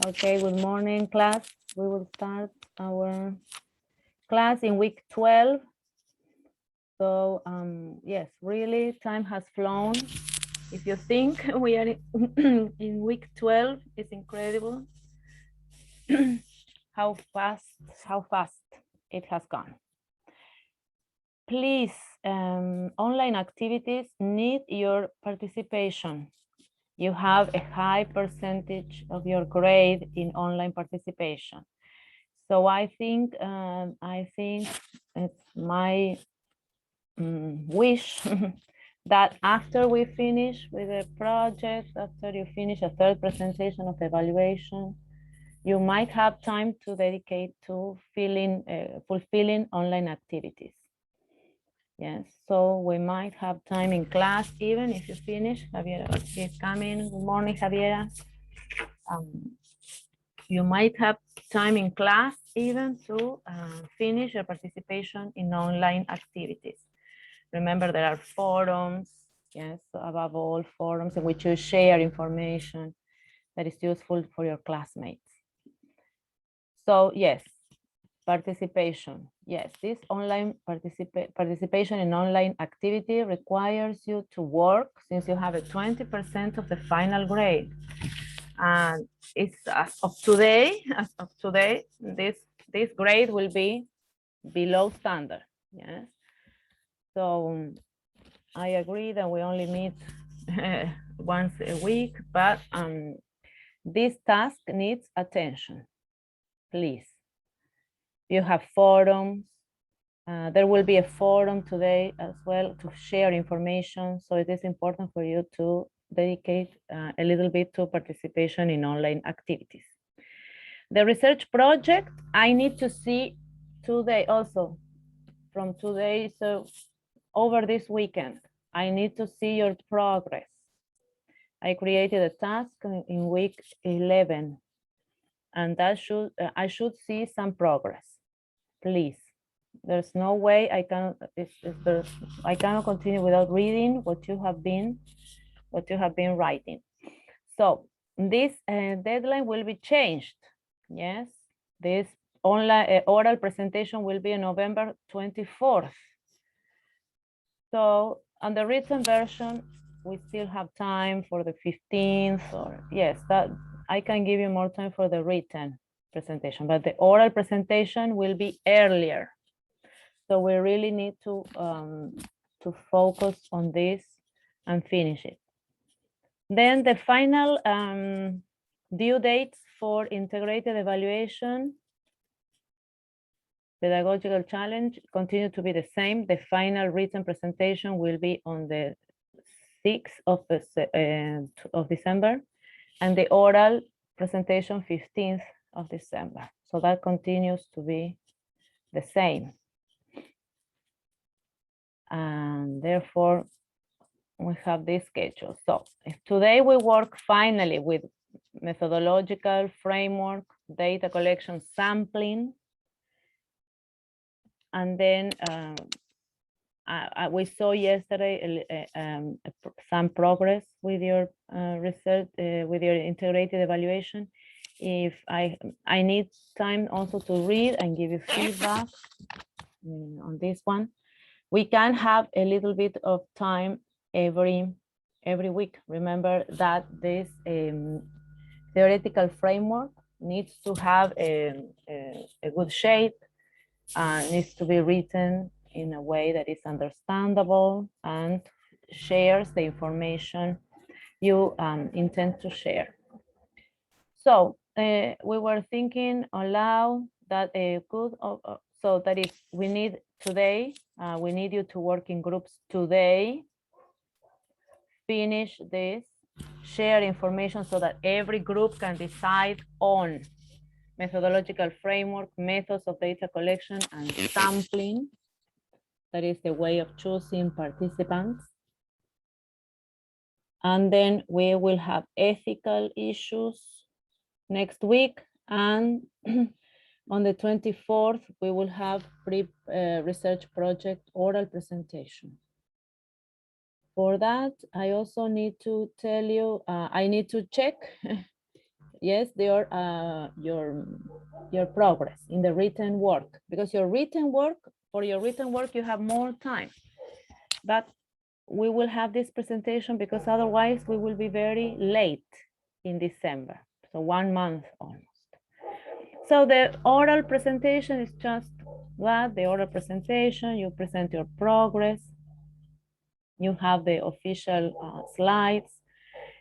Okay, good morning, class. We will start our class in week 12. So, yes, really, time has flown. If you think we are in week 12, it's incredible how fast it has gone. Please, online activities need your participation. You have a high percentage of your grade in online participation. So I think it's my wish that after we finish with the project, after you finish a third presentation of evaluation, you might have time to dedicate to fulfilling online activities. Yes, so we might have time in class, even if you finish. Javiera is coming. Good morning, Javiera. You might have time in class even to finish your participation in online activities. Remember, there are forums, yes, above all, forums in which you share information that is useful for your classmates. So yes, participation. Yes, this online participation in online activity requires you to work, since you have a 20% of the final grade. And it's as of today, this grade will be below standard. Yes. So I agree that we only meet once a week, but this task needs attention, please. You have forums. There will be a forum today as well to share information. So it is important for you to dedicate a little bit to participation in online activities. The research project, I need to see today also, from today, so over this weekend, I need to see your progress. I created a task in week 11, and that I should see some progress, please. There's no way I cannot continue without reading what you have been writing. So this deadline will be changed. Yes, this online oral presentation will be on November 24th. So on the written version, we still have time for the 15th, or yes, that I can give you more time for the written presentation, but the oral presentation will be earlier. So we really need to focus on this and finish it. Then the final due dates for integrated evaluation, pedagogical challenge, continue to be the same. The final written presentation will be on the 6th of December, and the oral presentation 15th of December. So that continues to be the same. And therefore, we have this schedule. So today we work finally with methodological framework, data collection, sampling. And then we saw yesterday some progress with your research, with your integrated evaluation. If I need time also to read and give you feedback on this one. We can have a little bit of time every week. Remember that this theoretical framework needs to have a good shape, needs to be written in a way that is understandable and shares the information you intend to share. So we were thinking aloud that so that if we need today, we need you to work in groups today, finish this, share information so that every group can decide on methodological framework, methods of data collection and sampling. That is the way of choosing participants. And then we will have ethical issues next week, and on the 24th, we will have research project oral presentation. For that, I also need to tell you, I need to check yes, your progress in the written work, because for your written work, you have more time. But we will have this presentation because otherwise we will be very late in December. So 1 month almost. So the oral presentation is just that, the oral presentation, you present your progress. You have the official slides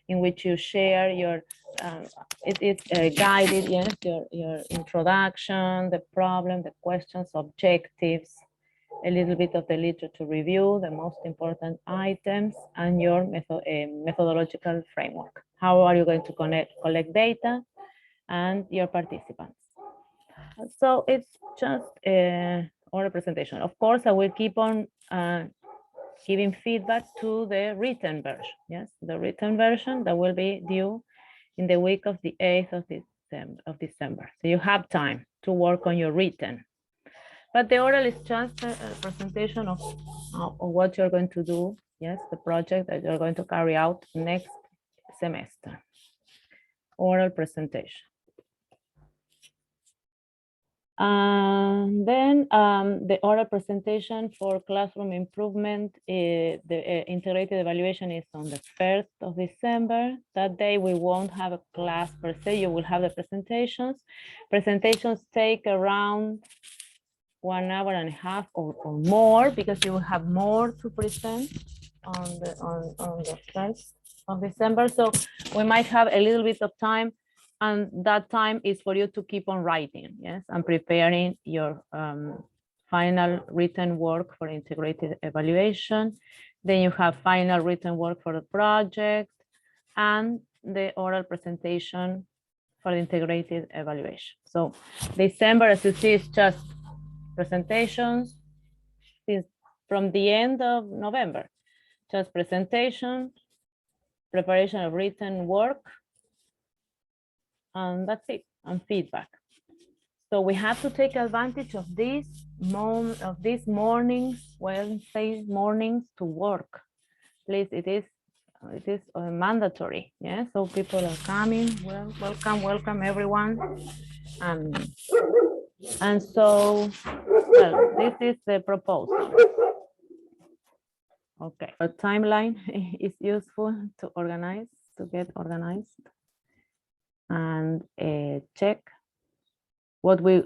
in which you share your, it's guided, yes, your introduction, the problem, the questions, objectives, a little bit of the literature review, the most important items, and your methodological framework. How are you going to collect data and your participants? So it's just a oral presentation. Of course, I will keep on giving feedback to the written version. Yes, the written version that will be due in the week of the 8th of December. So you have time to work on your written. But the oral is just a presentation of what you're going to do. Yes, the project that you're going to carry out next semester. Oral presentation. Then the oral presentation for classroom improvement, the integrated evaluation is on the 1st of December. That day we won't have a class per se, you will have the presentations. Presentations take around 1 hour and a half or more, because you will have more to present on the 1st of December. So we might have a little bit of time, and that time is for you to keep on writing, yes, and preparing your final written work for integrated evaluation. Then you have final written work for the project and the oral presentation for the integrated evaluation. So December, as you see, is just presentations from the end of November, just presentation, preparation of written work, and that's it, and feedback. So we have to take advantage of these mornings, Wednesday mornings, to work. Please, it is mandatory. Yeah, so people are coming. Well, welcome everyone. And so, well, this is the proposal. Okay, a timeline is useful to get organized, and check what we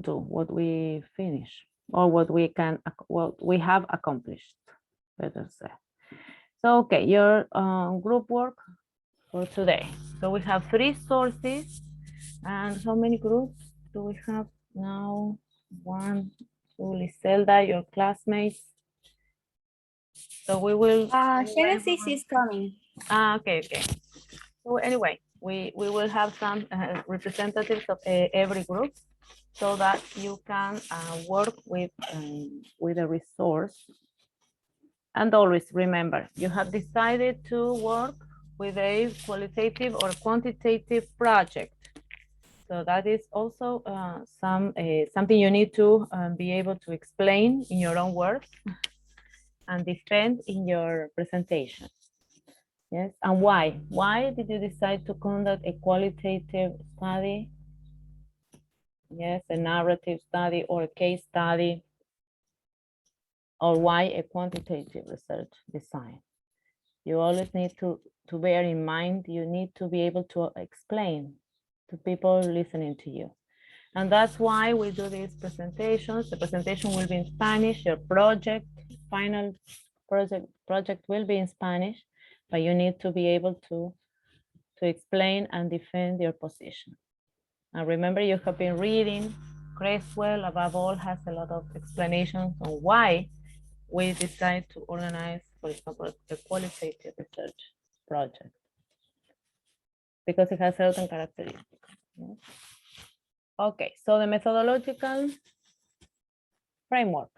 do, what we finish, or what we have accomplished, better say. So, okay, your group work for today. So we have 3 sources, and how many groups do we have now? 1, 2, Liselda, your classmates. So we will. Genesis is coming. Okay. So anyway, we will have some representatives of every group, so that you can work with a resource. And always remember, you have decided to work with a qualitative or quantitative project. So that is also something you need to be able to explain in your own words and defend in your presentation. Yes, and why? Why did you decide to conduct a qualitative study? Yes, a narrative study or a case study, or why a quantitative research design? You always need to bear in mind, you need to be able to explain to people listening to you. And that's why we do these presentations. The presentation will be in Spanish, your final project will be in Spanish, but you need to be able to explain and defend your position. And remember, you have been reading. Creswell, above all, has a lot of explanations on why we decide to organize, for example, a qualitative research project, because it has certain characteristics. Yeah? Okay, so the methodological framework.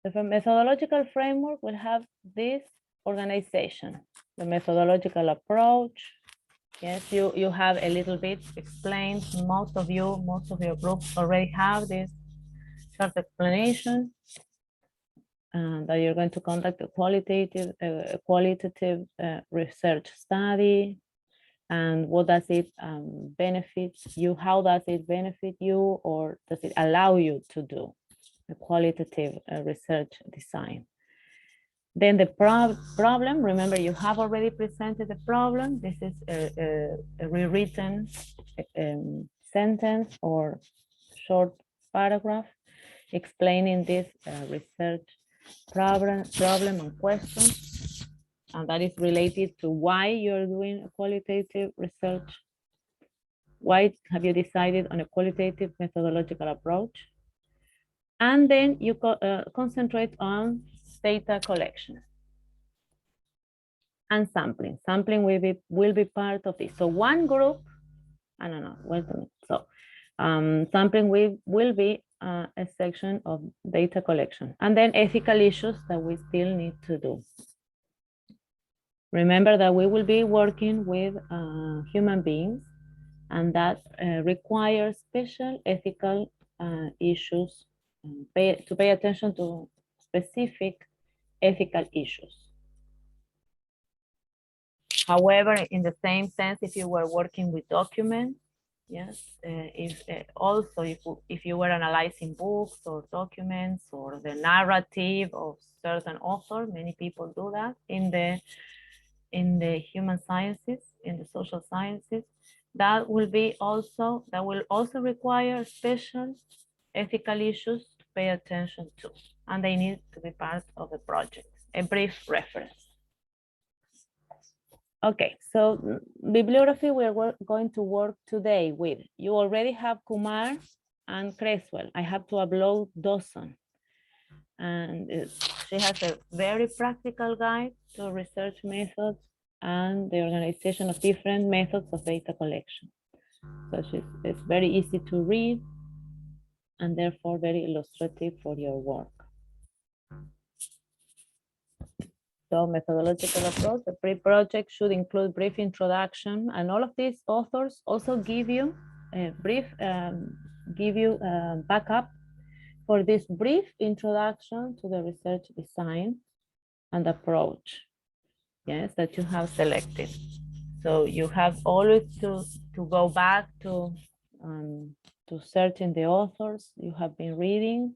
The methodological framework will have this organization: the methodological approach. Yes, you have a little bit explained. Most of your groups already have this short explanation, that you're going to conduct a qualitative research study, And what does it benefit you? How does it benefit you, or does it allow you to do a qualitative research design? Then the problem, remember you have already presented the problem. This is a rewritten sentence or short paragraph explaining this research problem and question, and that is related to why you're doing a qualitative research. Why have you decided on a qualitative methodological approach? And then you concentrate on data collection and sampling. Sampling will be part of this. So one group, I don't know, wait a minute. So sampling will be a section of data collection, and then ethical issues that we still need to do. Remember that we will be working with human beings, and that requires special ethical issues to pay attention to specific ethical issues. However, in the same sense, if you were working with documents, yes, if you were analyzing books or documents or the narrative of certain author, many people do that in the human sciences, in the social sciences, that will also require special ethical issues to pay attention to, and they need to be part of the project. A brief reference. Okay, so bibliography we're going to work today with. You already have Kumar and Creswell. I have to upload Dawson. And she has a very practical guide to research methods and the organization of different methods of data collection. So it's very easy to read and therefore very illustrative for your work. So methodological approach, the pre-project should include brief introduction, and all of these authors also give you a brief, backup for this brief introduction to the research design and approach, yes, that you have selected. So you have always to go back to searching the authors you have been reading,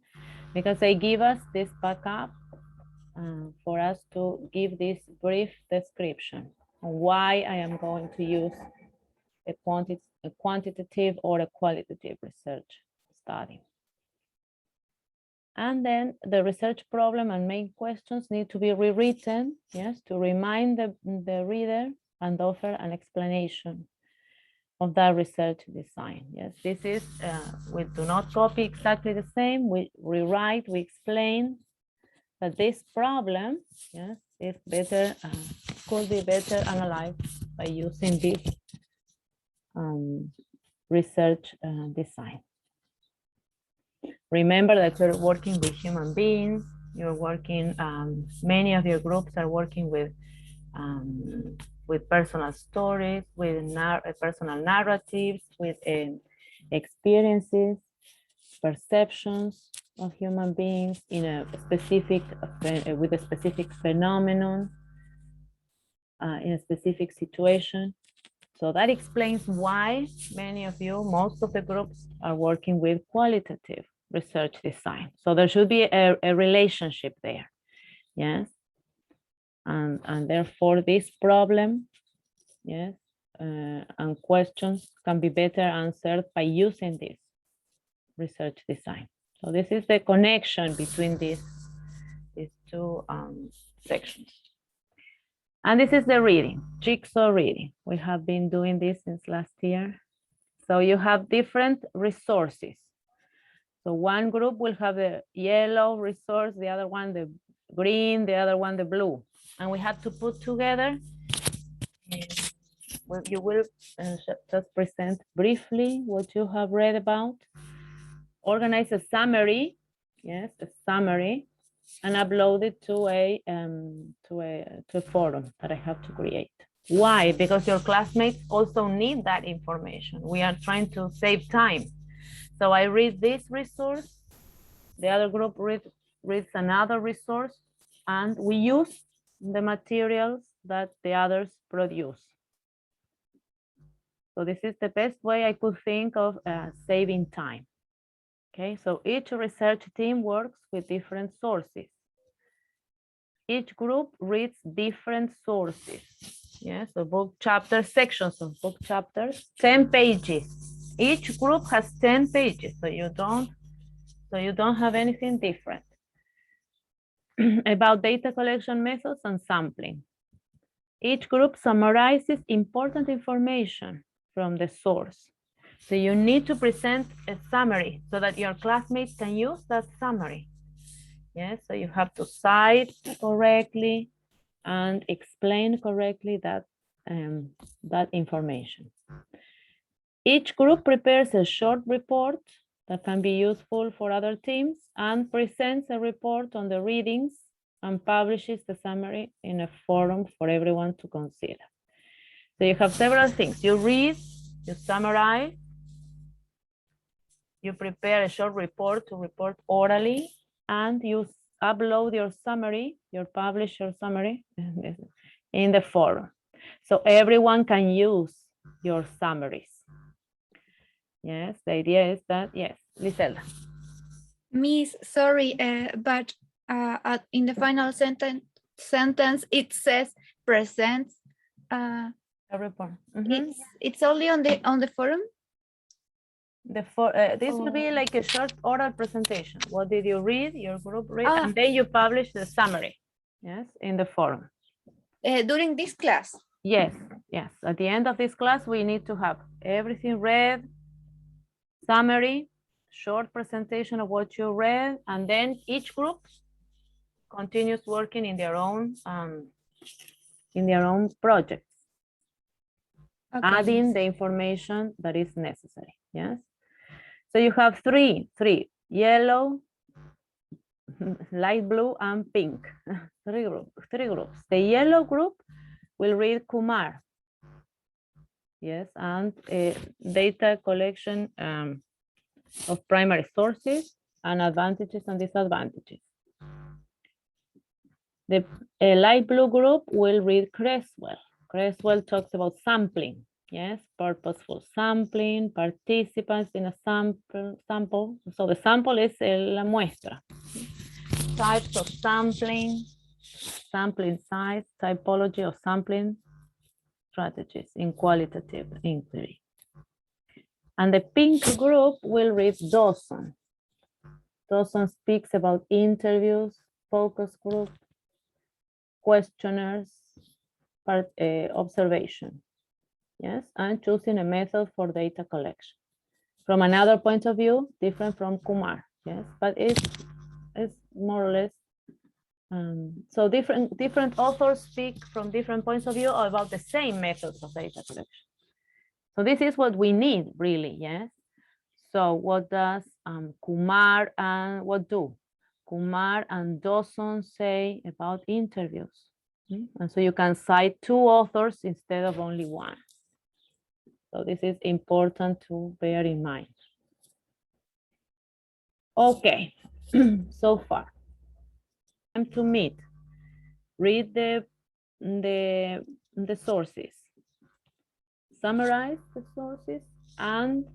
because they give us this backup for us to give this brief description on why I am going to use a quantitative or a qualitative research study. And then the research problem and main questions need to be rewritten, yes, to remind the reader and offer an explanation of that research design. Yes, this is, we do not copy exactly the same, we rewrite, we explain that this problem, yes, is better, could be better analyzed by using this research design. Remember that you're working with human beings, you're working, many of your groups are working with personal stories, with personal narratives, with experiences, perceptions of human beings in a specific, with a specific phenomenon, in a specific situation. So that explains why many of you, most of the groups are working with qualitative research design. So there should be a relationship there, yes? And therefore this problem, yes, and questions can be better answered by using this research design. So this is the connection between these two sections. And this is the reading, jigsaw reading. We have been doing this since last year. So you have different resources. So one group will have the yellow resource, the other one the green, the other one the blue. And we have to put together, you will just present briefly what you have read about, organize a summary, yes, a summary, and upload it to a forum that I have to create. Why? Because your classmates also need that information. We are trying to save time. So I read this resource, the other group reads another resource, and we use the materials that the others produce. So this is the best way I could think of saving time. Okay, so each research team works with different sources. Each group reads different sources. Yeah, so book chapter sections of book chapters, 10 pages. Each group has 10 pages, so you don't have anything different. About data collection methods and sampling. Each group summarizes important information from the source. So you need to present a summary so that your classmates can use that summary. Yes, so you have to cite correctly and explain correctly that information. Each group prepares a short report that can be useful for other teams and presents a report on the readings and publishes the summary in a forum for everyone to consider. So you have several things. You read, you summarize, you prepare a short report to report orally, and you upload your summary, publish your summary in the forum. So everyone can use your summaries. Yes, the idea is that, yes, Liselda. Miss, sorry, but in the final sentence it says presents. A report. Mm-hmm. It's only on the forum. This will be like a short oral presentation. What did you read? Your group read, and then you publish the summary. Yes, in the forum. During this class. Yes, yes. At the end of this class, we need to have everything read, summary, short presentation of what you read, and then each group continues working in their own projects, adding the information that is necessary. Yes. So you have three, yellow, light blue, and pink. Three groups. The yellow group will read Kumar. Yes, and data collection of primary sources and advantages and disadvantages. The light blue group will read Creswell. Creswell talks about sampling. Yes, purposeful sampling, participants in a sample. So the sample is la muestra. Types of sampling, sampling size, typology of sampling strategies in qualitative inquiry. And the pink group will read Dawson. Dawson speaks about interviews, focus group, questionnaires, observation. Yes, and choosing a method for data collection. From another point of view, different from Kumar. Yes, but it's more or less. So different authors speak from different points of view about the same methods of data collection. So this is what we need, really, yes? So what does Kumar and Kumar and Dawson say about interviews? And so you can cite two authors instead of only one. So this is important to bear in mind. Okay, so far. Time to meet. Read the sources. Summarize the sources, and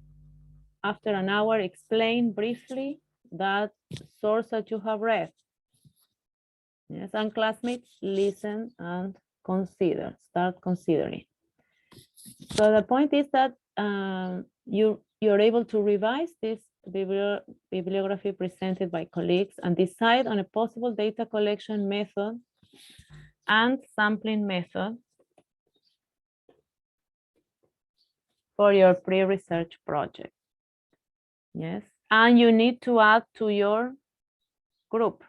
after an hour, explain briefly that source that you have read. Yes, and classmates listen and start considering. So the point is that you're able to revise this bibliography presented by colleagues and decide on a possible data collection method and sampling method for your pre-research project. Yes, and you need to add to your group.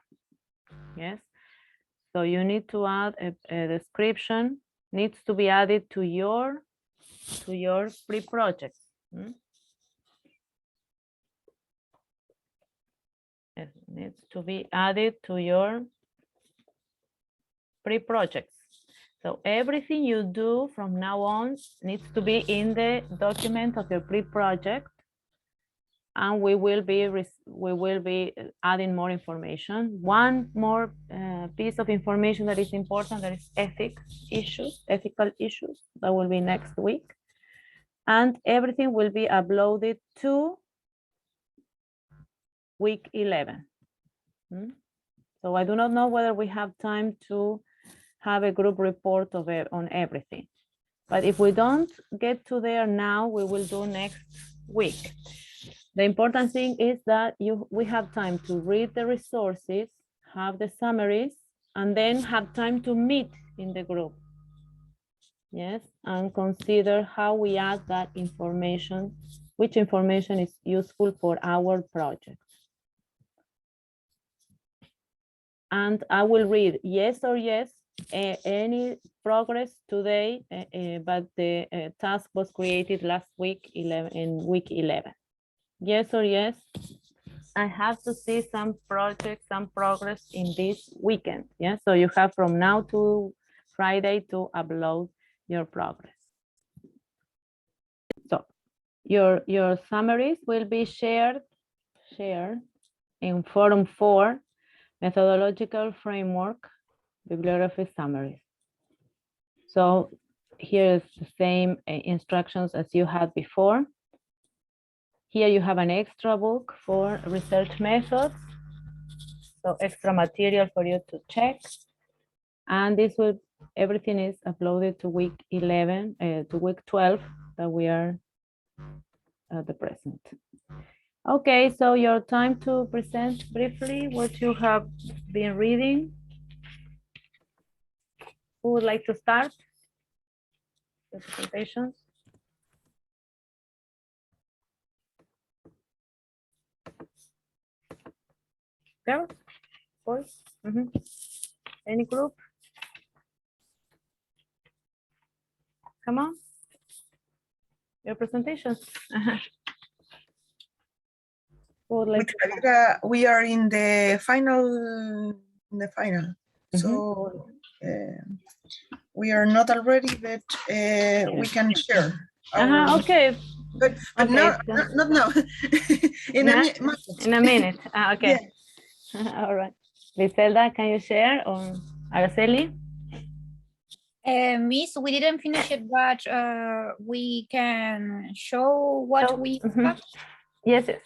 Yes, so you need to add a description, needs to be added to your pre-project. It needs to be added to your pre-projects. So everything you do from now on needs to be in the document of your pre-project, and we will be adding more information. One more piece of information that is important, that is ethical issues. That will be next week. And everything will be uploaded to week 11. So I do not know whether we have time to have a group report of it on everything. But if we don't get to there now, we will do next week. The important thing is that we have time to read the resources, have the summaries, and then have time to meet in the group. Yes, and consider how we add that information, which information is useful for our project. And I will read yes or yes, any progress today, but the task was created last week, in week 11. Yes or yes, I have to see some projects, some progress in this weekend. Yeah, so you have from now to Friday to upload your progress. So your summaries will be shared in forum 4, Methodological Framework, Bibliography Summaries. So here's the same instructions as you had before. Here you have an extra book for research methods. So extra material for you to check. And this will, everything is uploaded to week 11, to week 12 that we are at the present. Okay, so your time to present briefly what you have been reading. Who would like to start the presentations? Girls, boys, any group? Come on, your presentations. Who would like to we are in the final. So we are not already, but we can share. Okay. But Okay, not now. in a minute. Okay. Yeah. All right. Griselda, can you share, or Araceli? Miss, we didn't finish it, but we can show what we have. Yes, yes.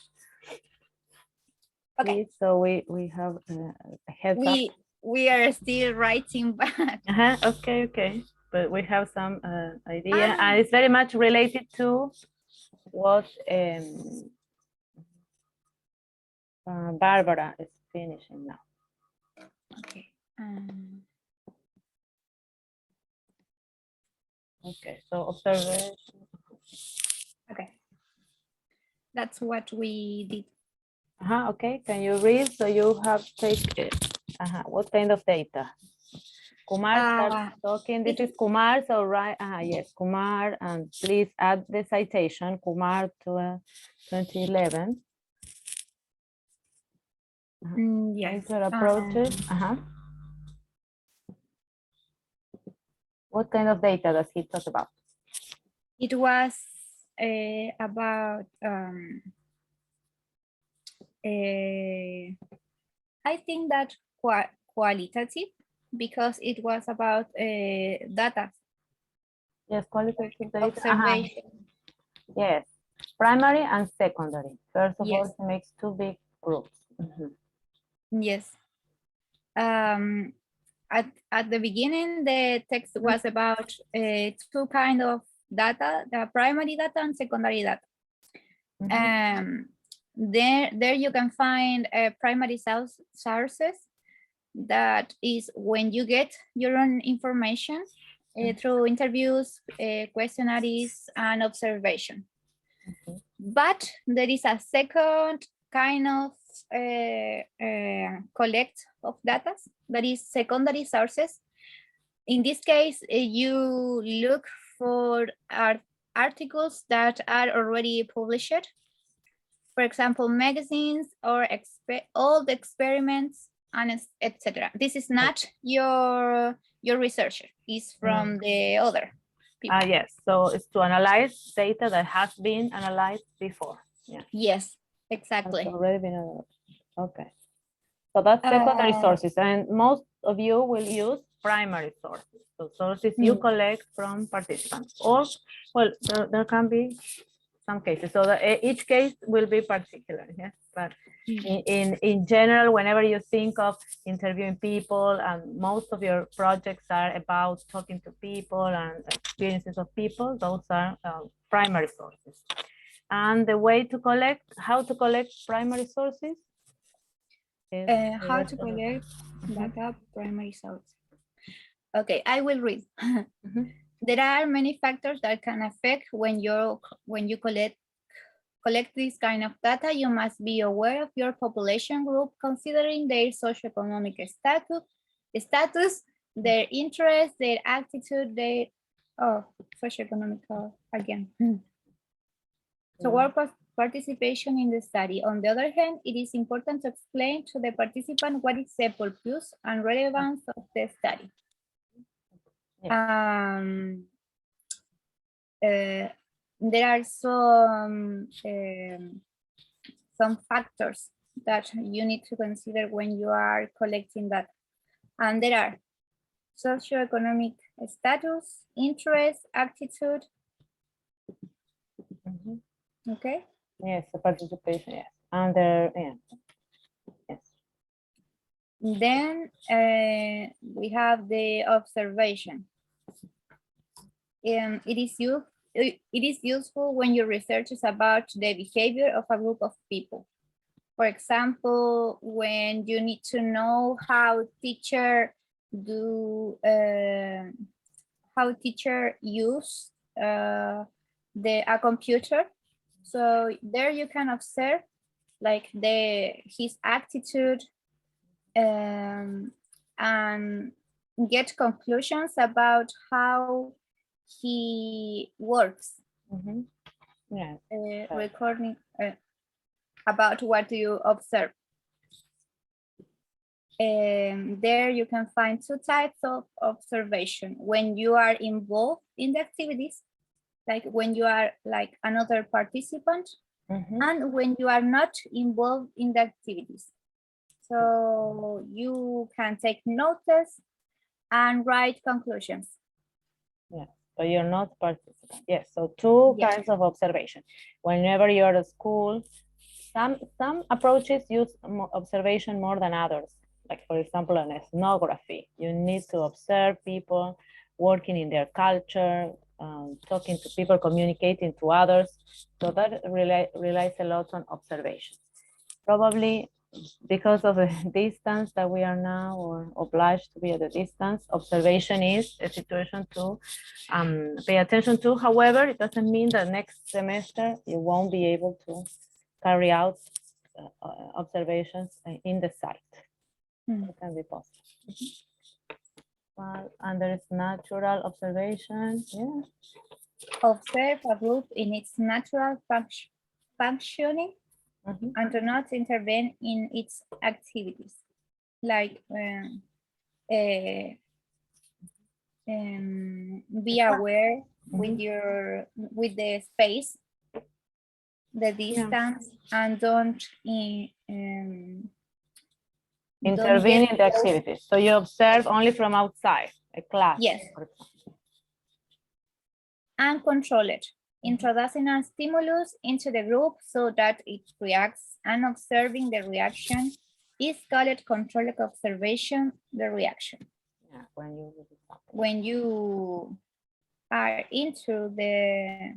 Okay. Please, so we have a heads up. We are still writing back. Okay, okay. But we have some idea, and it's very much related to what Barbara is finishing now. Okay. Okay, so observation. Okay. That's what we did. Okay, can you read? So you have taken, what kind of data? Kumar starts talking. This is Kumar, so right, yes, Kumar, and please add the citation, Kumar to 2011. Yes. Approaches. What kind of data does he talk about? It was about I think that qualitative, because it was about data. Yes, qualitative data. Observation. Yes, primary and secondary. First of all, Yes. he makes two big groups. Yes. At the beginning, the text was about two kind of data, the primary data and secondary data. There you can find primary sources. That is when you get your own information through interviews, questionnaires, and observation. But there is a second kind of collect of data, that is secondary sources. In this case, you look for articles that are already published. For example, magazines or old experiments, and etc. This is not your researcher, it's from the other people. Yes, so it's to analyze data that has been analyzed before. Yeah. Yes, exactly. Has already been analyzed. Okay. So that's secondary sources, and most of you will use primary sources. So sources you collect from participants, or, well, there can be some cases. So each case will be particular, yes. But in general, whenever you think of interviewing people, and most of your projects are about talking to people and experiences of people, those are primary sources. And the way to collect, how to collect primary sources is how to collect data primary source. Okay, I will read. There are many factors that can affect when you collect this kind of data. You must be aware of your population group, considering their socioeconomic status, their interests, their attitude, their socioeconomic again. So work of participation in the study. On the other hand, it is important to explain to the participant what is the purpose and relevance of the study. There are some factors that you need to consider when you are collecting that. And there are socioeconomic status, interest, attitude. Okay. Yes, the participation, yes. Under, yeah. Yes. Then we have the observation. It is useful when your research is about the behavior of a group of people. For example, when you need to know how teacher use a computer. So there you can observe like his attitude and get conclusions about how he works. Yeah. Recording about what you observe. There you can find two types of observation. When you are involved in the activities, like when you are like another participant, and when you are not involved in the activities. So you can take notes and write conclusions. Yeah, so you're not participant. Yes, so two kinds of observation. Whenever you're at school, some approaches use observation more than others. Like for example, in ethnography, you need to observe people working in their culture, talking to people, communicating to others. So that relies a lot on observation. Probably because of the distance that we are now, or obliged to be at a distance, observation is a situation to pay attention to. However, it doesn't mean that next semester you won't be able to carry out observations in the site. It can be possible. Well, and there is natural observation. Yeah. Observe a group in its natural functioning and do not intervene in its activities. Like be aware with the space, the distance, and don't intervene in the activities. So you observe only from outside a class. Yes. And control it. Introducing a stimulus into the group so that it reacts, and observing the reaction is called controlled observation, the reaction. Yeah, when you are into the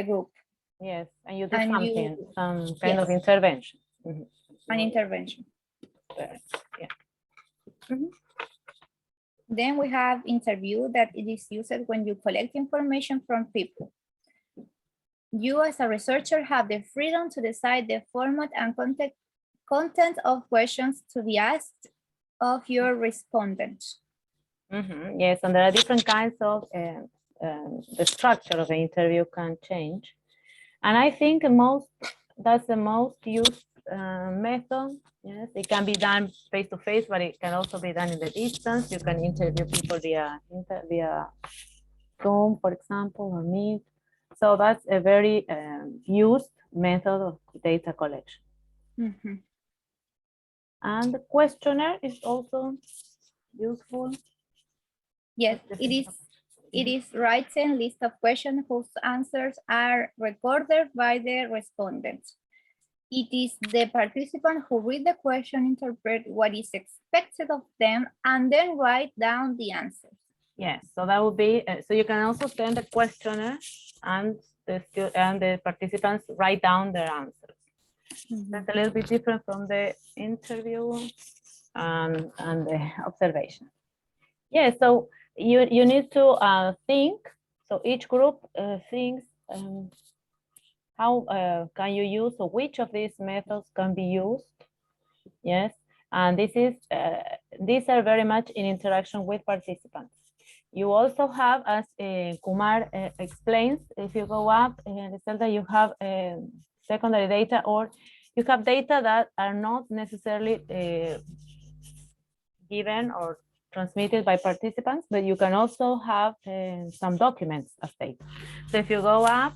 group. Yes, and you do something, some kind of intervention. An intervention. Yeah. Then we have interview, that it is used when you collect information from people. You as a researcher have the freedom to decide the format and content of questions to be asked of your respondent. Yes, and there are different kinds of, the structure of the interview can change. And I think that's the most used method. Yes, it can be done face-to-face, but it can also be done in the distance. You can interview people via Zoom, for example, or Meet. So that's a very used method of data collection. And the questionnaire is also useful. Yes, it is. It is writing list of questions whose answers are recorded by the respondents. It is the participant who read the question, interpret what is expected of them, and then write down the answers. Yes, so that would be, so you can also send a questionnaire and the participants write down their answers. That's a little bit different from the interview and the observation. Yeah, so you need to think. So each group thinks how can you use, or which of these methods can be used. Yes, and these are very much in interaction with participants. You also have, as Kumar explains, if you go up, that you have secondary data, or you have data that are not necessarily given or transmitted by participants, but you can also have some documents as data. So if you go up,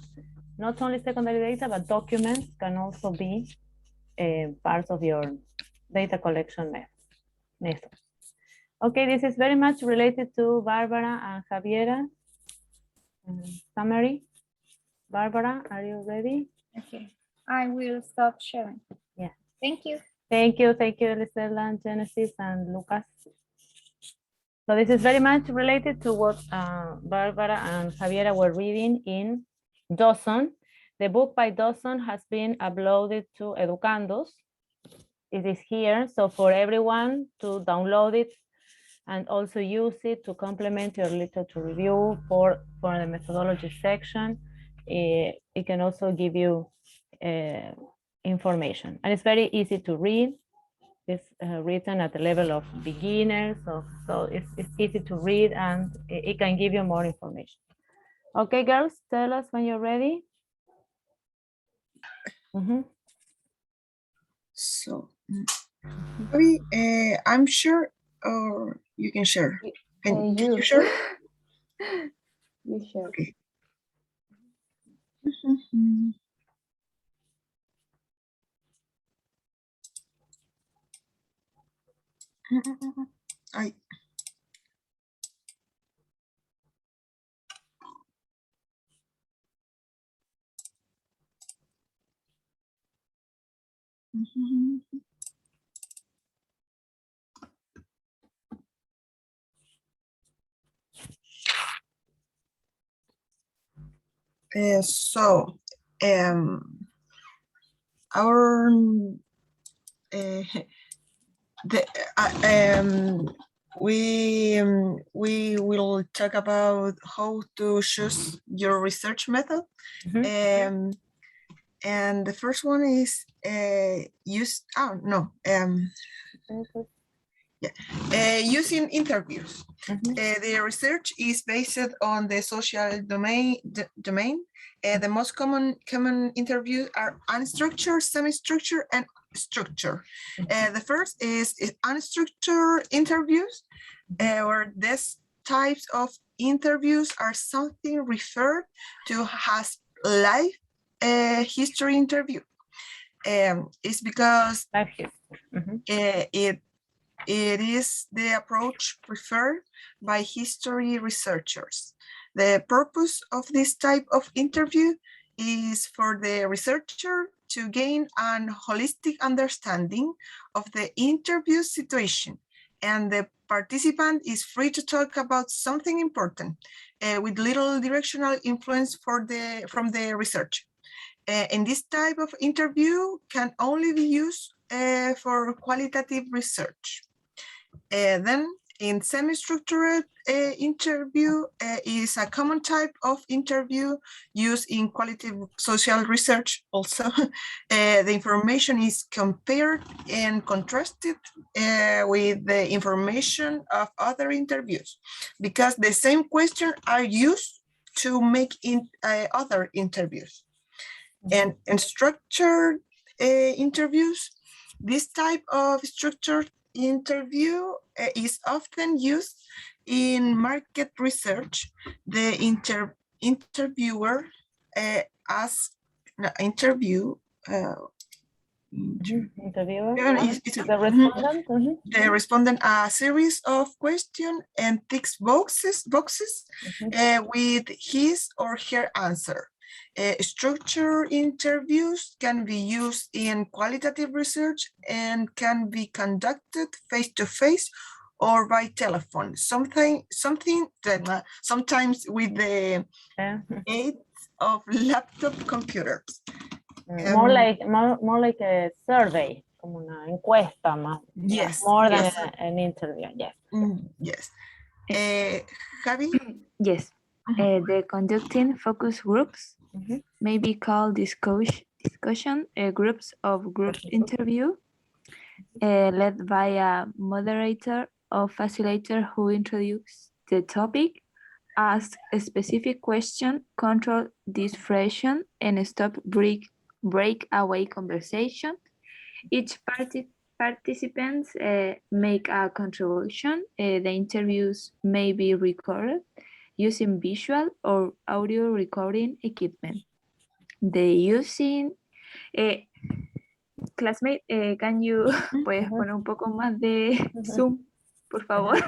not only secondary data, but documents can also be part of your data collection method. Okay, this is very much related to Barbara and Javiera. Summary. Barbara, are you ready? Okay, I will stop sharing. Yeah. Thank you. Thank you, Elisela, Genesis, and Lucas. So this is very much related to what Barbara and Javiera were reading in Dawson. The book by Dawson has been uploaded to Educandos. It is here, so for everyone to download it and also use it to complement your literature review for the methodology section. It can also give you information, and it's very easy to read. It's written at the level of beginners, so it's easy to read, and it can give you more information. Okay, girls, tell us when you're ready. So, I'm sure, or you can share. Can you share? You share. Okay. I. So, our we will talk about how to choose your research method. And the first one is using interviews. The research is based on the social domain. The most common interviews are unstructured, semi-structured, and structured. The first is unstructured interviews, where these types of interviews are something referred to as life history interview. It's because it is the approach preferred by history researchers. The purpose of this type of interview is for the researcher to gain an holistic understanding of the interview situation, and the participant is free to talk about something important with little directional influence from the research. And this type of interview can only be used for qualitative research. Then in semi-structured interview is a common type of interview used in qualitative social research also. The information is compared and contrasted with the information of other interviews, because the same questions are used to make other interviews. And in structured interviews, this type of structured interview is often used in market research. The interviewer Interviewer. Yeah, The respondent. the respondent a series of questions and ticks boxes with his or her answer. Structured interviews can be used in qualitative research and can be conducted face-to-face or by telephone. Sometimes with the aid of laptop computers. More like a survey, como una encuesta más. Yes. More than yes. an interview. Yes. Yes. Javi? Yes. The conducting focus groups may be called discussion groups of group interview led by a moderator or facilitator who introduces the topic, ask a specific question, control dispersion, and stop breakaway conversation. Each participants make a contribution. The interviews may be recorded using visual or audio recording equipment. The using classmate, can you puedes poner un poco más de zoom, por favor?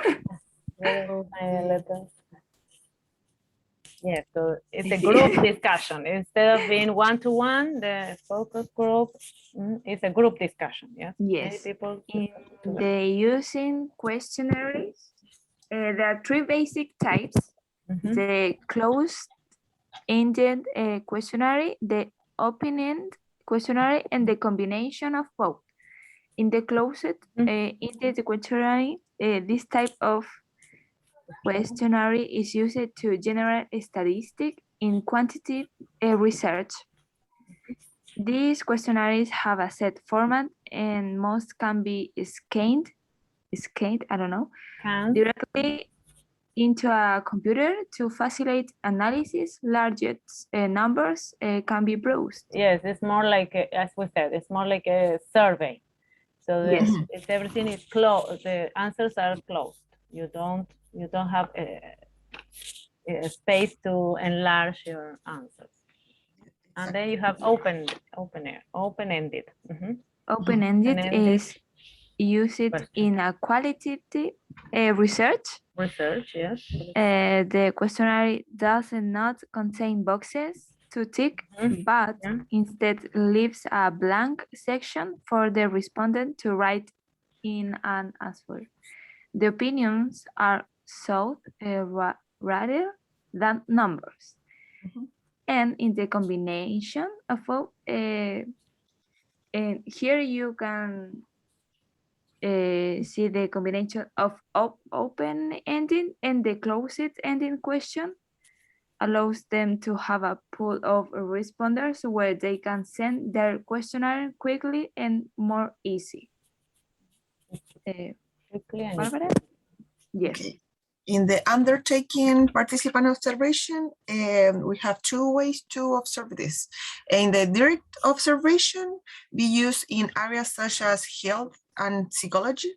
Yeah, so it's a group discussion. Instead of being one-to-one, the focus group is a group discussion. Yes. Yes. People In the using questionnaires, there are three basic types: the closed-ended questionnaire, the open-ended questionnaire, and the combination of both. In the closed-ended questionnaire, this type of questionnaire is used to generate statistics in quantitative research. These questionnaires have a set format and most can be scanned, I don't know, directly into a computer to facilitate analysis. Larger numbers can be browsed. Yes, it's more like, as we said, it's more like a survey. So Yes. if everything is closed, the answers are closed. You don't have a space to enlarge your answers. And then you have open-ended. Open-ended is used in a qualitative research. Yes. The questionnaire does not contain boxes to tick, but instead leaves a blank section for the respondent to write in an answer. The opinions are sought rather than numbers. And in the combination of and here you can see the combination of open-ended and the closed-ended question allows them to have a pool of responders where they can send their questionnaire quickly and more easy. Barbara? Yes. Okay. In the undertaking participant observation, we have two ways to observe this. In the direct observation, be used in areas such as health and psychology,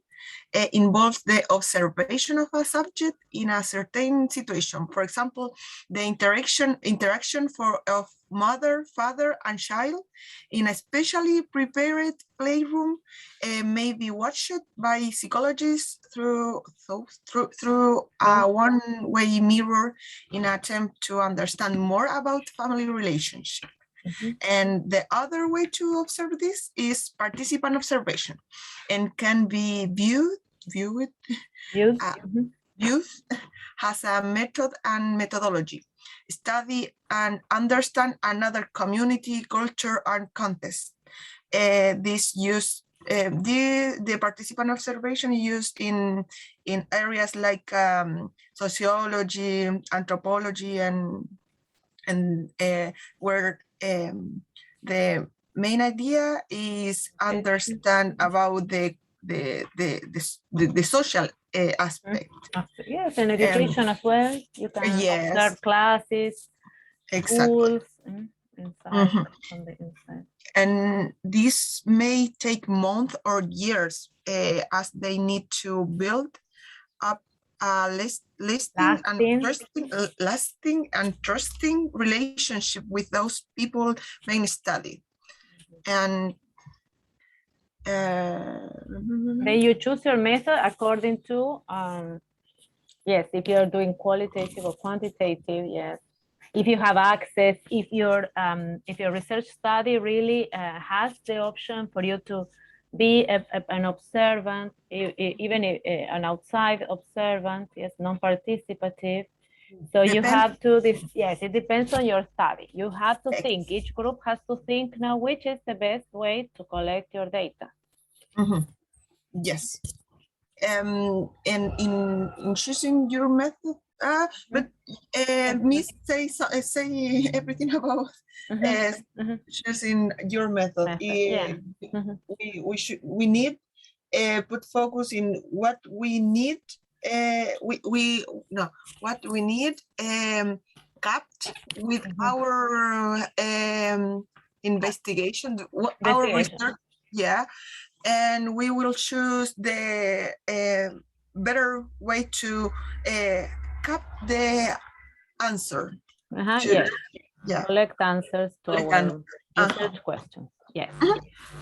involves the observation of a subject in a certain situation. For example, the interaction of mother, father, and child in a specially prepared playroom may be watched by psychologists through a one-way mirror in an attempt to understand more about family relationship. And the other way to observe this is participant observation, and can be viewed as a method and methodology. Study and understand another community, culture, and context. The participant observation used in areas like sociology, anthropology, and where the main idea is understand about the social aspect. Yes, and education as well. You can observe classes, schools, inside, from the inside. And this may take months or years as they need to build up a lasting and trusting relationship with those people being studied. And Then you choose your method according to, yes, if you're doing qualitative or quantitative, yes. If you have access, if your research study really has the option for you to be an observant, even an outside observant, yes, non-participative. So you have to, yes, it depends on your study. You have to think, each group has to think now which is the best way to collect your data. Yes. And in choosing your method, but Miss say everything about choosing your method. Yeah. We need put focus in what we need. What we need capped with our investigation, our research. Yeah. And we will choose the better way to cap the answer. Yes. Yeah. Collect answers to our research questions. Yes.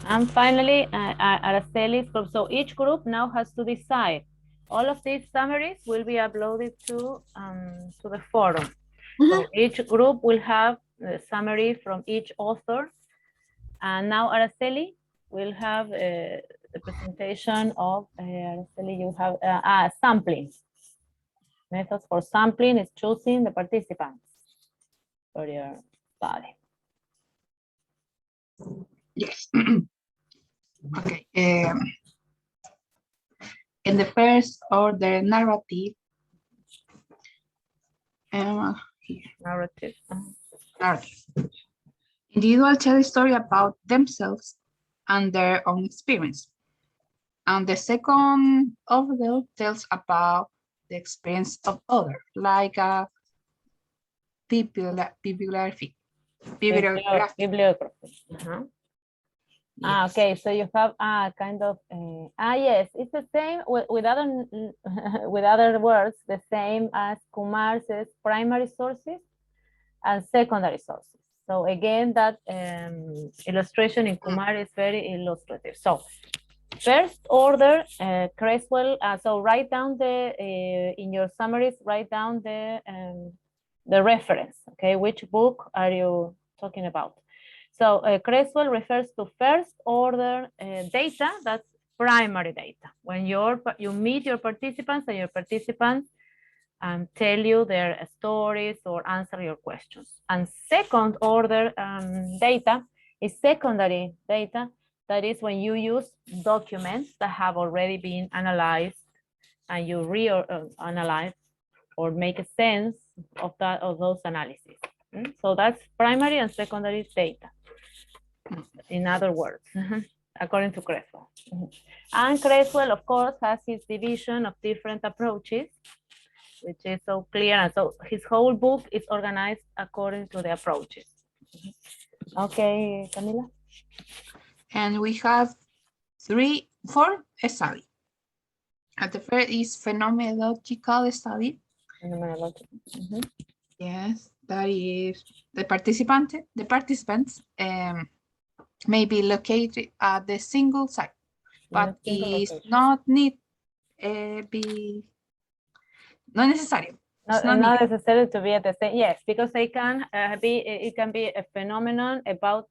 And finally, Araceli's group. So each group now has to decide. All of these summaries will be uploaded to the forum. So each group will have a summary from each author. And now Araceli will have the presentation of Araceli. You have sampling. Methods for sampling is choosing the participants for your study. Yes. Okay. In the first order narrative, narrative. Individuals tell a story about themselves and their own experience. And the second order tells about the experience of others, like a bibliography. Bibliography. Yes. Okay, so you have kind of yes, it's the same with other words, the same as Kumar says, primary sources and secondary sources. So again, that illustration in Kumar is very illustrative. So first order, Creswell. So write down in your summaries, write down the reference. Okay, which book are you talking about? So Creswell refers to first order data, that's primary data. When you meet your participants and your participants tell you their stories or answer your questions. And second order data is secondary data. That is when you use documents that have already been analyzed and you re-analyze or make a sense of those analyses. So that's primary and secondary data. In other words, according to Creswell. And Creswell, of course, has his division of different approaches, which is so clear. And so his whole book is organized according to the approaches. Okay, Camila? And we have four studies. And the first is Phenomenological Study. Phenomenological. Yes, that is the participants may be located at the single site, but is not necessary. Not necessary to be at the same. Yes, because they can it can be a phenomenon about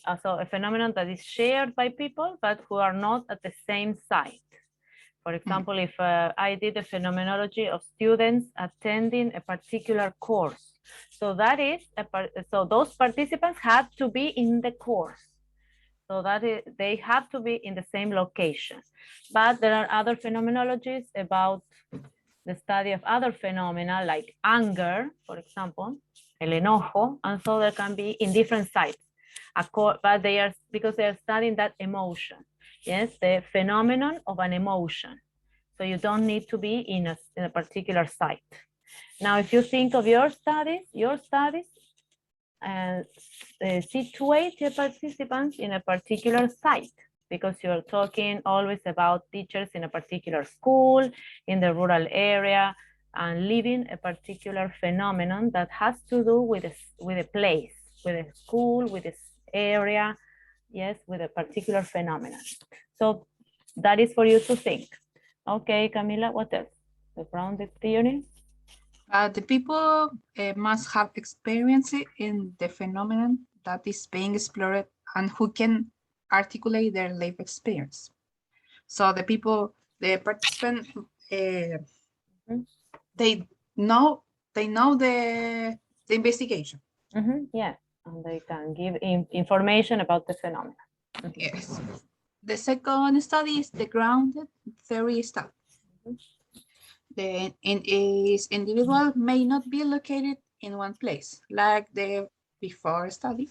a phenomenon that is shared by people, but who are not at the same site. For example, if I did a phenomenology of students attending a particular course, so that is so those participants have to be in the course. So that they have to be in the same location. But there are other phenomenologies about the study of other phenomena like anger, for example, el enojo, and so there can be in different sites. But because they are studying that emotion. Yes, the phenomenon of an emotion. So you don't need to be in a particular site. Now, if you think of your studies situate your participants in a particular site, because you're talking always about teachers in a particular school, in the rural area, and living a particular phenomenon that has to do with a place, with a school, with this area, yes, with a particular phenomenon. So that is for you to think. Okay, Camila, what else? The grounded theory? The people must have experience in the phenomenon that is being explored and who can articulate their life experience. So the people, the participant, they know the investigation. Yeah, and they can give information about the phenomenon. Yes. The second study is the grounded theory study. The individual may not be located in one place, like the before study.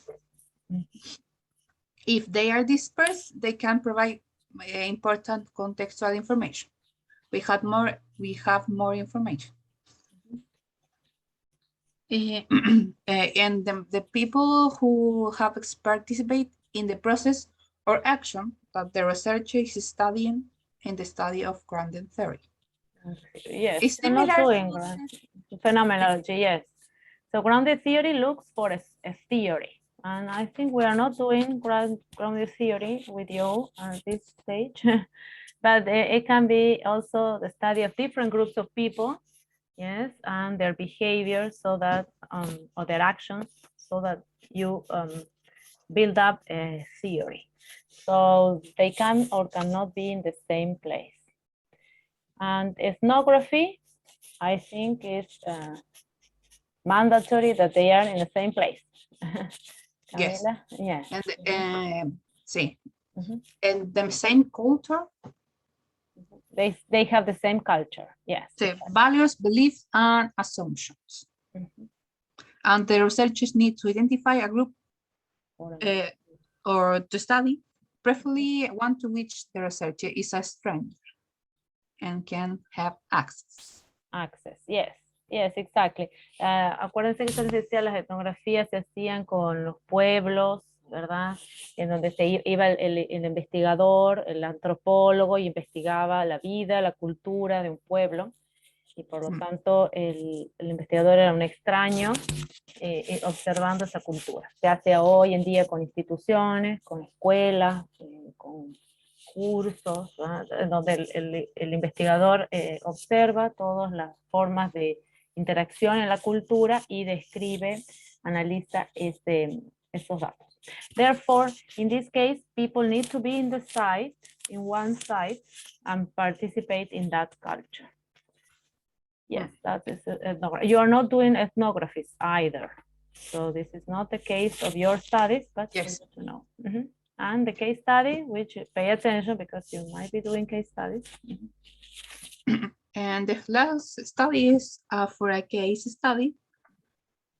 If they are dispersed, they can provide important contextual information. We have more information. And the people who have participated in the process or action that the researcher is studying in the study of grounded theory. Yes, It's you're not similar doing phenomenology, yes. So grounded theory looks for a theory. And I think we are not doing grounded theory with you at this stage, but it can be also the study of different groups of people, yes, and their behavior so that, or their actions, so that you build up a theory. So they can or cannot be in the same place. And ethnography, I think is mandatory that they are in the same place. Yes. Camila? Yeah. And see, Mhm. and the same culture, They have the same culture, yes. the values, beliefs, and assumptions. Mhm. And the researchers need to identify a group or to study, preferably one to which the researcher is a stranger and can have access. Access, yes. Yes, exactly. Acuérdense que se les decía, las etnografías se hacían con los pueblos, ¿verdad? En donde se iba el investigador, el antropólogo, y investigaba la vida, la cultura de un pueblo. Y por lo tanto, el investigador era un extraño observando esa cultura. Se hace hoy en día con instituciones, con escuelas, con cursos, ¿verdad? Donde el investigador observa todas las formas de interacción en la cultura y describe, analiza esos datos. Therefore, in this case, people need to be in the site, in one site, and participate in that culture. Yes, that is ethnography. You are not doing ethnographies either. So this is not the case of your studies, but yes, to know. And the case study, which pay attention because you might be doing case studies. And the last study is for a case study.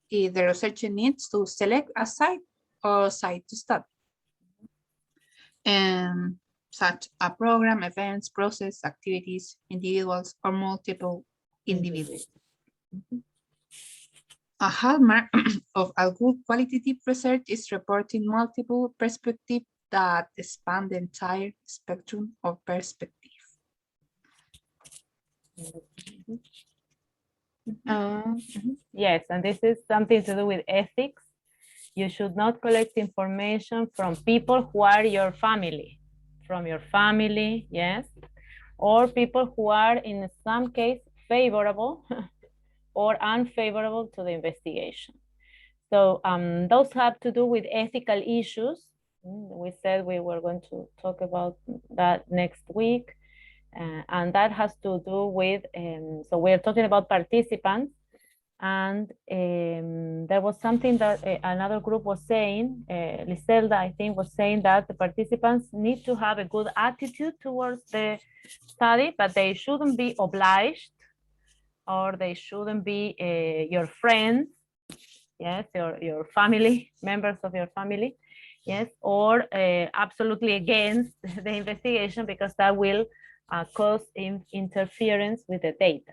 If the researcher needs to select a site or site to study. And such a program, events, process, activities, individuals, or multiple individuals. A hallmark of a good qualitative research is reporting multiple perspectives that span the entire spectrum of perspective. Yes, and this is something to do with ethics. You should not collect information from people who are your family, from your family, yes, or people who are in some case favorable or unfavorable to the investigation. So those have to do with ethical issues. We said we were going to talk about that next week. And that has to do with, so we're talking about participants. And there was something that another group was saying, Liselda, I think, was saying that the participants need to have a good attitude towards the study, but they shouldn't be obliged, or they shouldn't be your friends, yes, your family, members of your family, yes, or absolutely against the investigation, because that will cause interference with the data.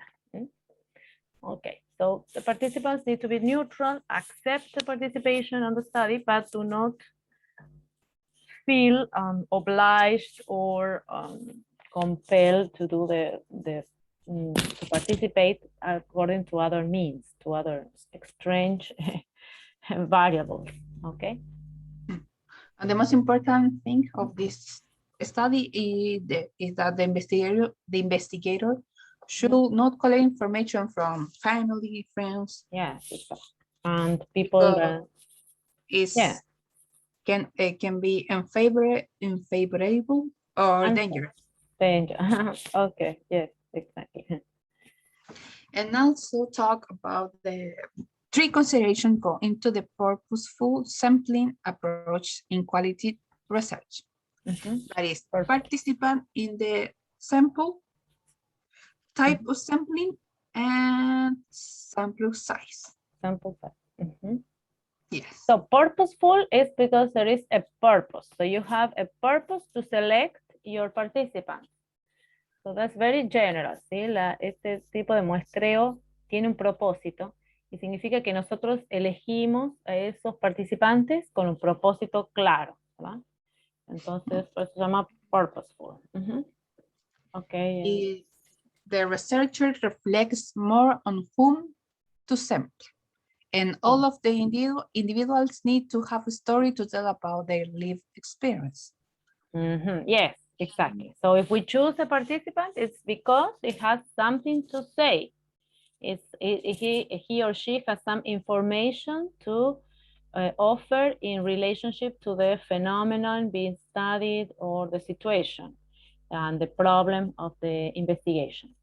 Okay, so the participants need to be neutral, accept the participation on the study, but do not feel obliged or compelled to do to participate according to other means, to other strange variables. Okay. And the most important thing of this study is that the investigator should not collect information from family, friends. Yes, exactly. And people that, yeah. Can be unfavorable or dangerous. Danger. Okay, yes, exactly. And also talk about the three considerations go into the purposeful sampling approach in quality research. That is, Perfect. participant in the sample, type of sampling, and sample size. Sample size. Yes. So purposeful is because there is a purpose. So you have a purpose to select your participants. So that's very general, ¿sí? Este tipo de muestreo tiene un propósito y significa que nosotros elegimos a esos participantes con un propósito claro, ¿verdad? Entonces, por eso se llama purposeful. Okay. The researcher reflects more on whom to sample. And all of the individuals need to have a story to tell about their lived experience. Yes, exactly. So if we choose a participant, it's because it has something to say. He or she has some information to offer in relationship to the phenomenon being studied or the situation and the problem of the investigation.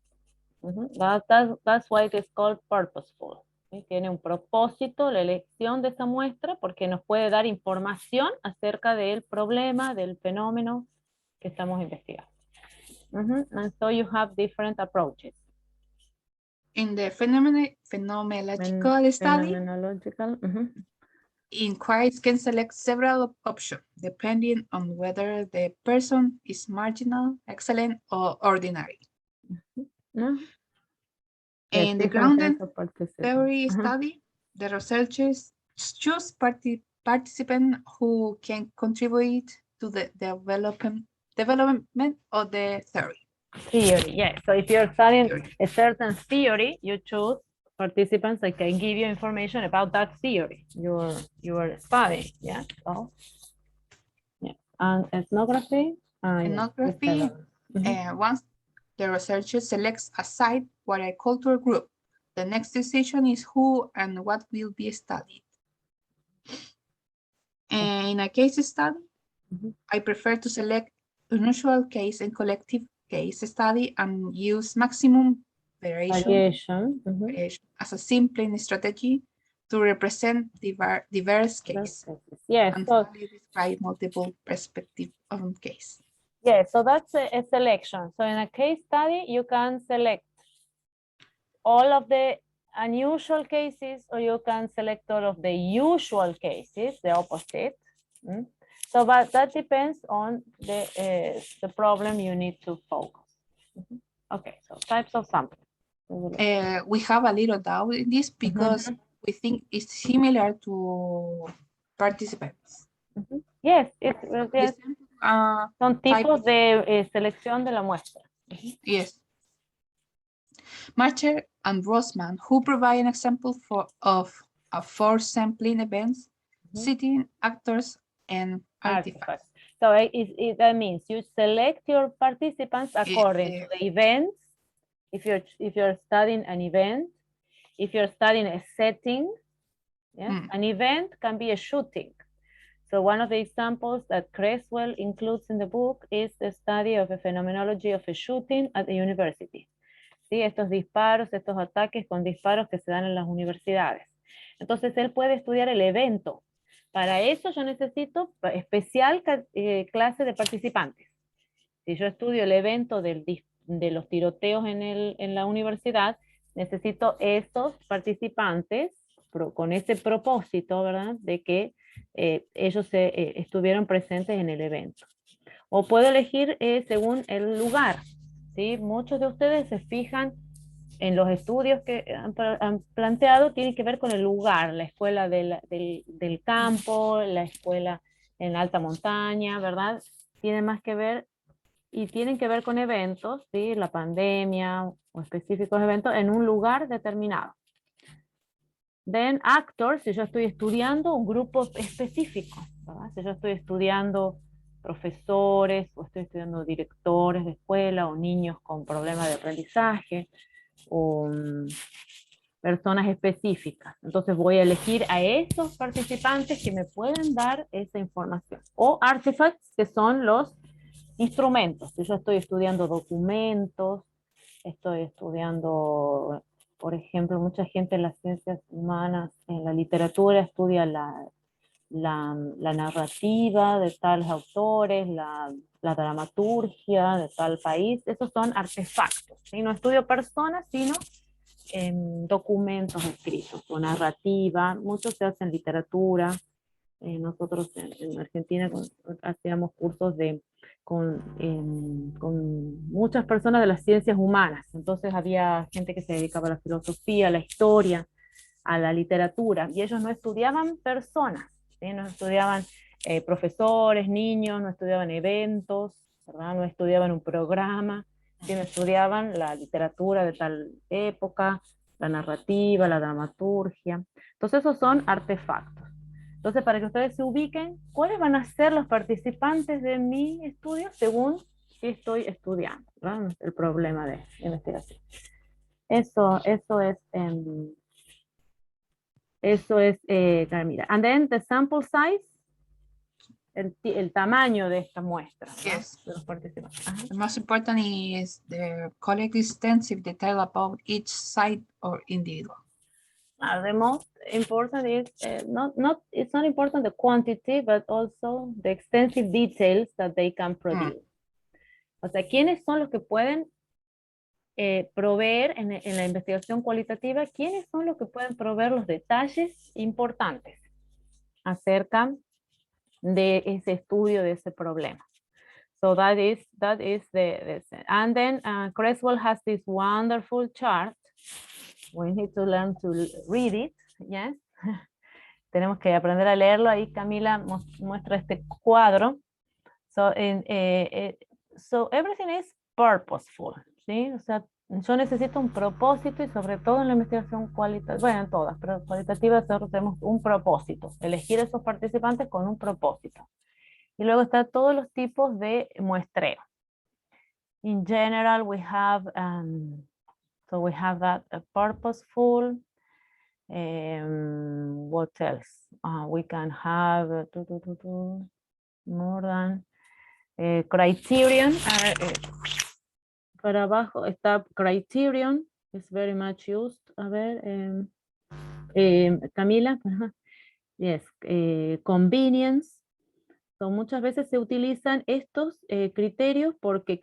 That's why it is called purposeful. ¿Sí? Tiene un propósito la elección de esa muestra porque nos puede dar información acerca del problema, del fenómeno que estamos investigando. And so you have different approaches. In the phenomenological study, Phenomenological. inquiries can select several options depending on whether the person is marginal, excellent, or ordinary. In the grounded theory study, the researchers choose participants who can contribute to the development of the theory. Theory, yes. So if you're studying a certain theory, you choose participants that can give you information about that theory you are studying. Yeah. So yeah. And ethnography. Ethnography, once the researcher selects a site or a cultural group, the next decision is who and what will be studied. And in a case study, I prefer to select unusual case and collective case study and use maximum variation as a simple strategy to represent diverse cases. Yes. And So describe multiple perspectives on case. Yes, so that's a selection. So in a case study, you can select all of the unusual cases, or you can select all of the usual cases, the opposite. So, but that depends on the problem you need to focus. Okay, so types of sampling. We have a little doubt in this because we think it's similar to participants. Yes, son tipos type de selección de la muestra. Yes. Marcher and Rossman, who provide an example of four sampling events, sitting, actors, and artifacts. So that means you select your participants according to the events. If you're studying an event, if you're studying a setting, an event can be a shooting. So one of the examples that Creswell includes in the book is the study of the phenomenology of a shooting at the university. ¿Sí? Estos disparos, estos ataques con disparos que se dan en las universidades. Entonces él puede estudiar el evento. Para eso yo necesito especial clase de participantes. Si yo estudio el evento de los tiroteos en la universidad, necesito esos participantes con ese propósito, ¿verdad? De que ellos estuvieron presentes en el evento. O puedo elegir según el lugar, ¿sí? Muchos de ustedes se fijan en los estudios que han planteado, tienen que ver con el lugar, la escuela del campo, la escuela en alta montaña, ¿verdad? Tiene más que ver y tienen que ver con eventos, ¿sí? La pandemia o específicos eventos en un lugar determinado. Then actors, si yo estoy estudiando un grupo específico, ¿verdad? Si yo estoy estudiando profesores, o estoy estudiando directores de escuela, o niños con problemas de aprendizaje, o personas específicas. Entonces voy a elegir a esos participantes que me pueden dar esa información. O artifacts, que son los instrumentos. Si yo estoy estudiando documentos, estoy estudiando, por ejemplo, mucha gente en las ciencias humanas, en la literatura, estudia la narrativa de tales autores, la dramaturgia de tal país. Esos son artefactos, ¿sí? No estudio personas, sino documentos escritos o narrativa. Mucho se hace en literatura. Nosotros en Argentina hacíamos cursos con muchas personas de las ciencias humanas. Entonces había gente que se dedicaba a la filosofía, a la historia, a la literatura, y ellos no estudiaban personas, ¿sí? No estudiaban profesores, niños, no estudiaban eventos, ¿verdad? No estudiaban un programa, sino estudiaban la literatura de tal época, la narrativa, la dramaturgia. Entonces esos son artefactos. Entonces, para que ustedes se ubiquen, ¿cuáles van a ser los participantes de mi estudio según qué estoy estudiando, ¿verdad? El problema de investigación. Eso es, mira. And then the sample size, el tamaño de esta muestra, ¿verdad? Yes. De los participantes. Ajá. The most important is the collect extensive detail about each site or individual. The most important is it's not important the quantity, but also the extensive details that they can produce. O sea, ¿quiénes son los que pueden proveer en la investigación cualitativa? ¿Quiénes son los que pueden proveer los detalles importantes acerca de ese estudio, de ese problema? So that is and then Creswell has this wonderful chart. We need to learn to read it, yes. Tenemos que aprender a leerlo. Ahí Camila muestra este cuadro. So, so everything is purposeful, ¿sí? O sea, yo necesito un propósito, y sobre todo en la investigación cualitativa, bueno, en todas, pero cualitativa nosotros tenemos un propósito, elegir a esos participantes con un propósito. Y luego está todos los tipos de muestreo. In general, we have that purposeful. What else? We can have more than criterion. Para abajo está criterion, is very much used. A ver, Camila, yes, convenience. So, muchas veces se utilizan estos criterios porque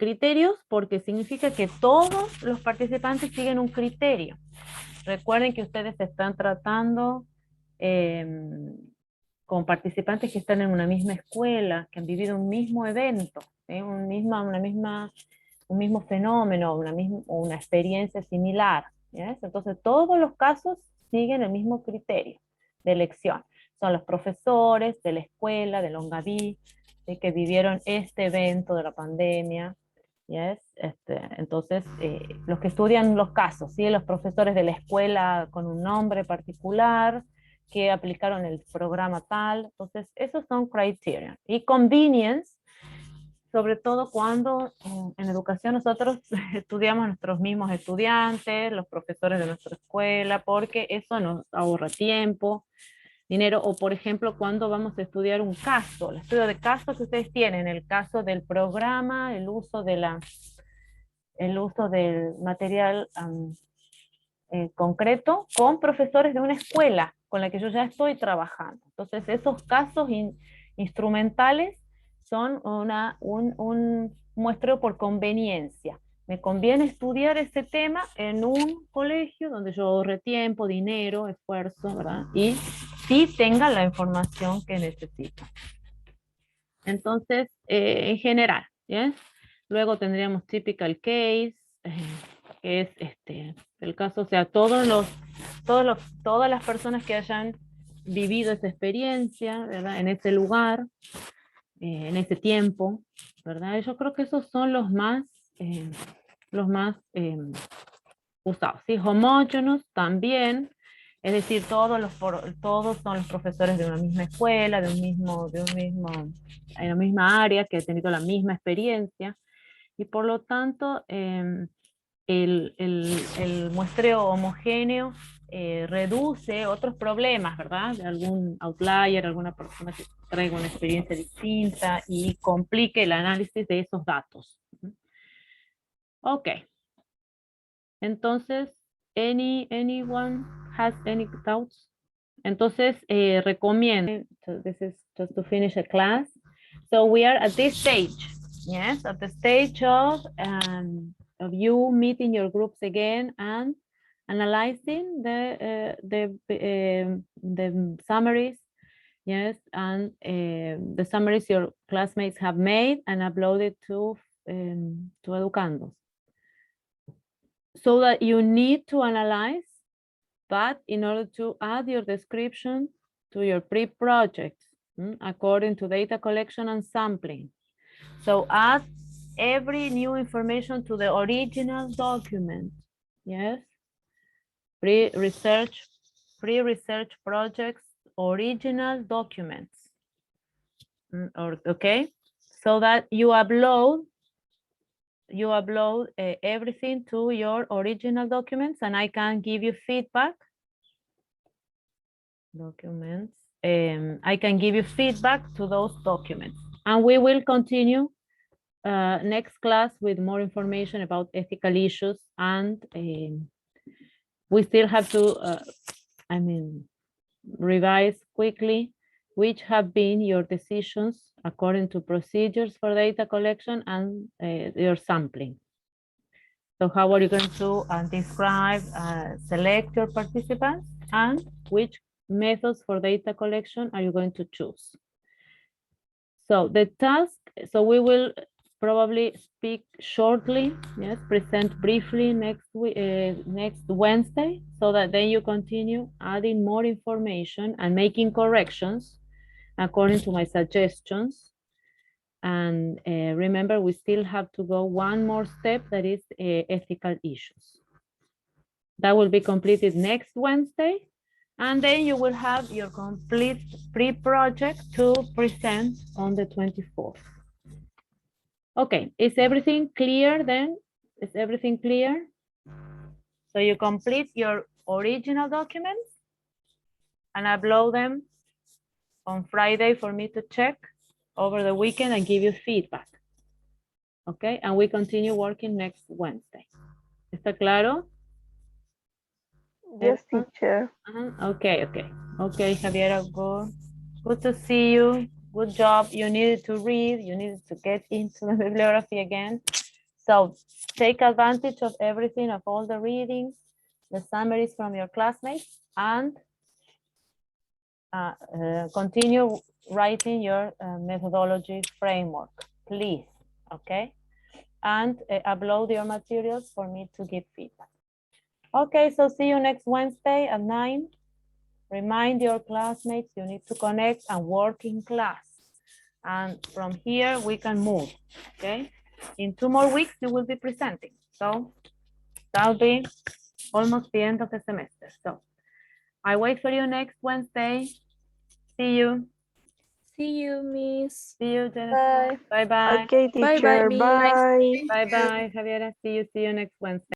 significa que todos los participantes siguen un criterio. Recuerden que ustedes están tratando con participantes que están en una misma escuela, que han vivido un mismo evento, ¿sí? un mismo fenómeno, una experiencia similar. ¿Yes? Entonces todos los casos siguen el mismo criterio de elección. Son los profesores de la escuela, de Longaví, ¿sí? Que vivieron este evento de la pandemia. Yes. Entonces, los que estudian los casos, ¿sí? Los profesores de la escuela con un nombre particular, que aplicaron el programa tal. Entonces, esos son criterion. Y convenience, sobre todo cuando en educación nosotros estudiamos a nuestros mismos estudiantes, los profesores de nuestra escuela, porque eso nos ahorra tiempo, dinero. O por ejemplo, cuando vamos a estudiar un caso, el estudio de casos que ustedes tienen, el caso del programa, el uso del material concreto con profesores de una escuela con la que yo ya estoy trabajando. Entonces esos casos instrumentales son un muestreo por conveniencia. Me conviene estudiar ese tema en un colegio donde yo ahorre tiempo, dinero, esfuerzo, ¿verdad? Y sí tenga la información que necesito. Entonces, en general, ¿yes? Luego tendríamos typical case, que es el caso, o sea, todas las personas que hayan vivido esa experiencia, ¿verdad? En ese lugar, en ese tiempo, ¿verdad? Yo creo que esos son los más usados, ¿sí? Homógenos también, Es decir, todos son los profesores de una misma escuela, en la misma área, que han tenido la misma experiencia, y por lo tanto, el muestreo homogéneo reduce otros problemas, ¿verdad? De algún outlier, alguna persona que traiga una experiencia distinta y complique el análisis de esos datos. Ok. Entonces, anyone has any doubts? Entonces, recomiendo, so this is just to finish a class. So we are at this stage, yes, at the stage of you meeting your groups again and analyzing the summaries, yes, and the summaries your classmates have made and uploaded to Educandos. So that you need to analyze, but in order to add your description to your pre-project, according to data collection and sampling. So add every new information to the original document, yes? Pre-research projects, original documents, okay? So that you upload everything to your original documents, and I can give you feedback. Documents. I can give you feedback to those documents. And we will continue next class with more information about ethical issues, and we still have to, revise quickly which have been your decisions according to procedures for data collection and your sampling. So how are you going to describe, select your participants, and which methods for data collection are you going to choose? So the task, so we will probably speak shortly, yes, present briefly next Wednesday, so that then you continue adding more information and making corrections according to my suggestions. And remember, we still have to go one more step, that is ethical issues. That will be completed next Wednesday. And then you will have your complete pre-project to present on the 24th. Okay, is everything clear then? Is everything clear? So you complete your original documents and upload them on Friday for me to check over the weekend and give you feedback. Okay, and we continue working next Wednesday. ¿Está claro? Yes, teacher. Okay, Javiera, good to see you. Good job. You needed to read. You needed to get into the bibliography again. So take advantage of everything, of all the readings, the summaries from your classmates, and continue writing your methodology framework, please. Okay, and upload your materials for me to give feedback. Okay, so see you next Wednesday at 9. Remind your classmates you need to connect and work in class. And from here, we can move, okay? In 2 more weeks, you will be presenting. So that'll be almost the end of the semester. So I wait for you next Wednesday. See you. See you, Miss. See you, Jennifer. Bye. Bye-bye. Okay, teacher. Miss. Bye. Bye-bye, Javiera. See you next Wednesday.